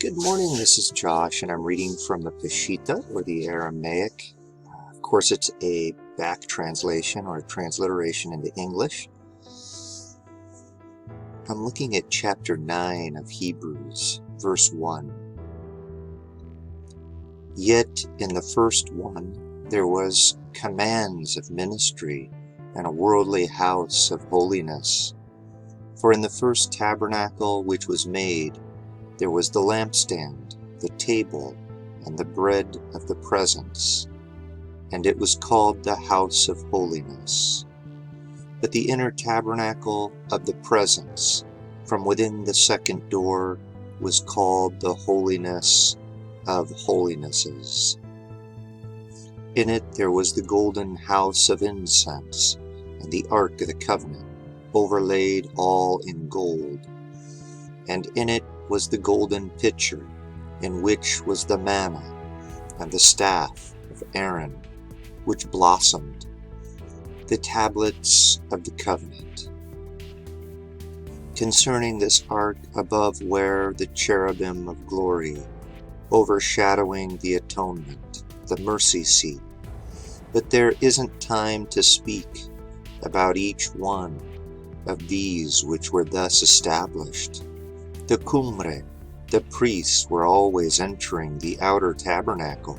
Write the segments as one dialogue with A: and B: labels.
A: Good morning, this is Josh, and I'm reading from the Peshitta, or the Aramaic. Of course, it's a back translation or a transliteration into English. I'm looking at chapter 9 of Hebrews, verse 1. Yet in the first one there was commands of ministry and a worldly house of holiness. For in the first tabernacle which was made, there was the lampstand, the table, and the bread of the presence, and it was called the house of holiness. But the inner tabernacle of the presence, from within the second door, was called the holiness of holinesses. In it there was the golden house of incense, and the ark of the covenant, overlaid all in gold. And in it was the golden pitcher, in which was the manna, and the staff of Aaron, which blossomed, the tablets of the covenant. Concerning this ark above were the cherubim of glory, overshadowing the atonement, the mercy seat. But there isn't time to speak about each one of these which were thus established. The Cumre, the priests, were always entering the outer tabernacle,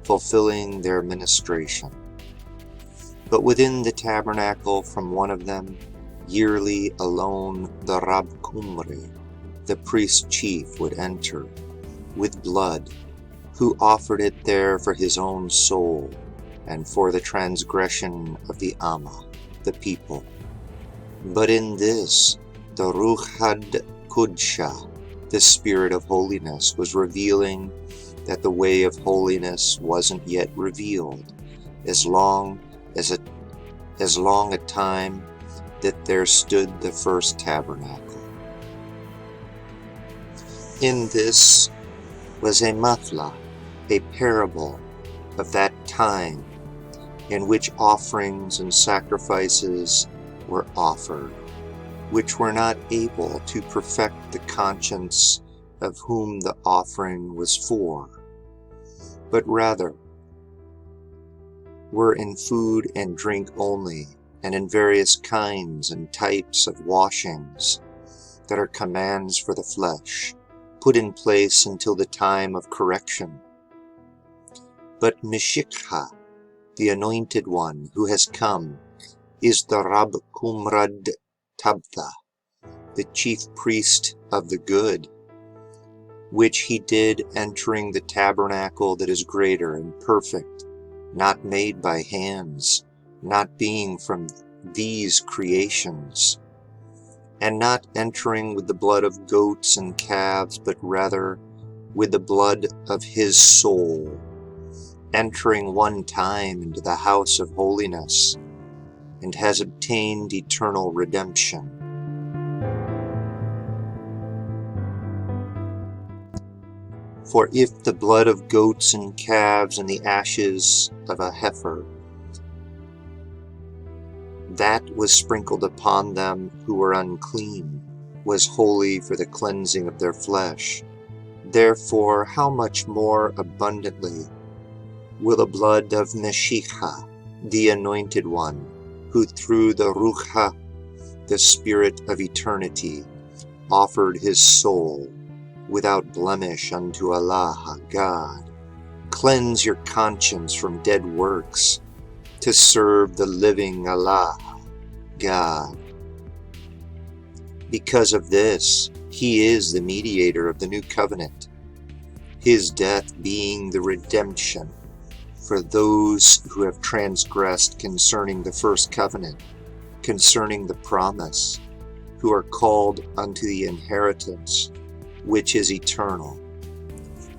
A: fulfilling their ministration. But within the tabernacle from one of them, yearly alone the Rab Cumre, the priest chief, would enter, with blood, who offered it there for his own soul, and for the transgression of the Amma, the people. But in this, the Ruach HaKodesh, the Spirit of holiness, was revealing that the way of holiness wasn't yet revealed, as long a time that there stood the first tabernacle. In this was a mathla, a parable of that time in which offerings and sacrifices were offered, which were not able to perfect the conscience of whom the offering was for, but rather were in food and drink only, and in various kinds and types of washings that are commands for the flesh, put in place until the time of correction. But Meshikha, the Anointed One who has come, is the Rab Kumrad Tabtha, the chief priest of the good, which he did entering the tabernacle that is greater and perfect, not made by hands, not being from these creations, and not entering with the blood of goats and calves, but rather with the blood of his soul, entering one time into the house of holiness, and has obtained eternal redemption. For if the blood of goats and calves and the ashes of a heifer, that was sprinkled upon them who were unclean, was holy for the cleansing of their flesh, therefore how much more abundantly will the blood of Meshikha, the Anointed One, who through the Ruach, the Spirit of eternity, offered his soul without blemish unto Allah God, cleanse your conscience from dead works, to serve the living Allah God. Because of this, he is the mediator of the new covenant, his death being the redemption for those who have transgressed concerning the first covenant, concerning the promise, who are called unto the inheritance, which is eternal.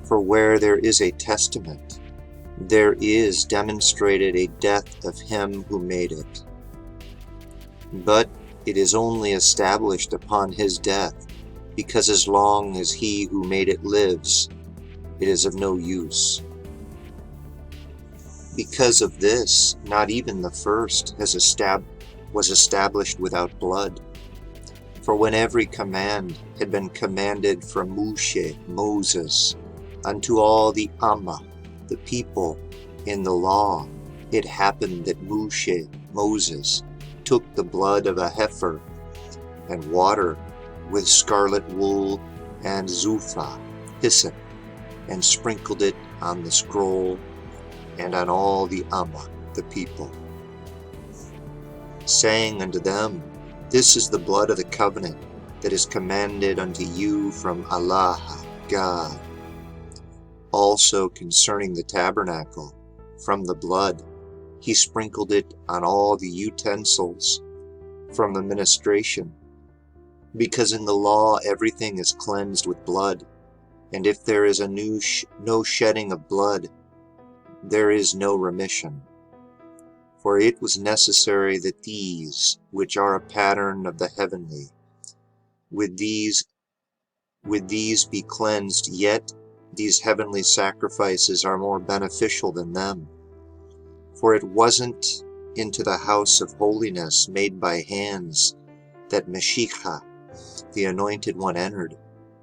A: For where there is a testament, there is demonstrated a death of him who made it. But it is only established upon his death, because as long as he who made it lives, it is of no use. Because of this, not even the first was established without blood. For when every command had been commanded from Moshe, Moses, unto all the Amma, the people, in the law, it happened that Moshe, Moses, took the blood of a heifer, and water, with scarlet wool, and zupha, hyssop, and sprinkled it on the scroll, and on all the Amma, the people, saying unto them, This is the blood of the covenant that is commanded unto you from Allah, God. Also concerning the tabernacle, from the blood, he sprinkled it on all the utensils from the ministration, because in the law everything is cleansed with blood, and if there is no shedding of blood, there is no remission. For it was necessary that these, which are a pattern of the heavenly, with these be cleansed, yet these heavenly sacrifices are more beneficial than them. For it wasn't into the house of holiness made by hands that Meshicha, the Anointed One, entered,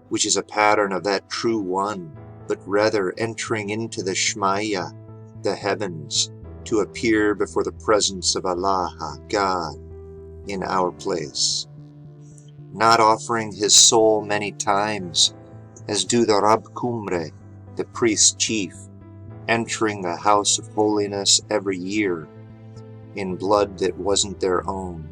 A: which is a pattern of that true one, but rather entering into the Shmaya, the heavens, to appear before the presence of Allah, God, in our place, not offering his soul many times, as do the Rab Kumre, the priest chief, entering the house of holiness every year, in blood that wasn't their own.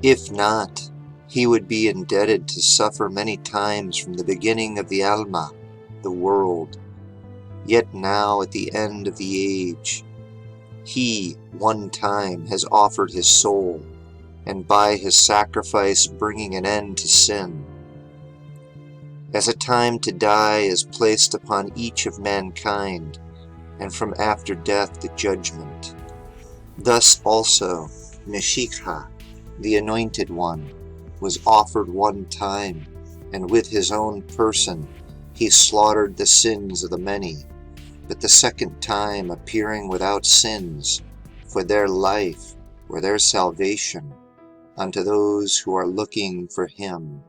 A: If not, he would be indebted to suffer many times from the beginning of the Alma, the world. Yet now at the end of the age, he one time has offered his soul, and by his sacrifice bringing an end to sin. As a time to die is placed upon each of mankind, and from after death the judgment. Thus also Meshicha, the Anointed One, was offered one time, and with his own person he slaughtered the sins of the many, but the second time appearing without sins, for their life or their salvation, unto those who are looking for him.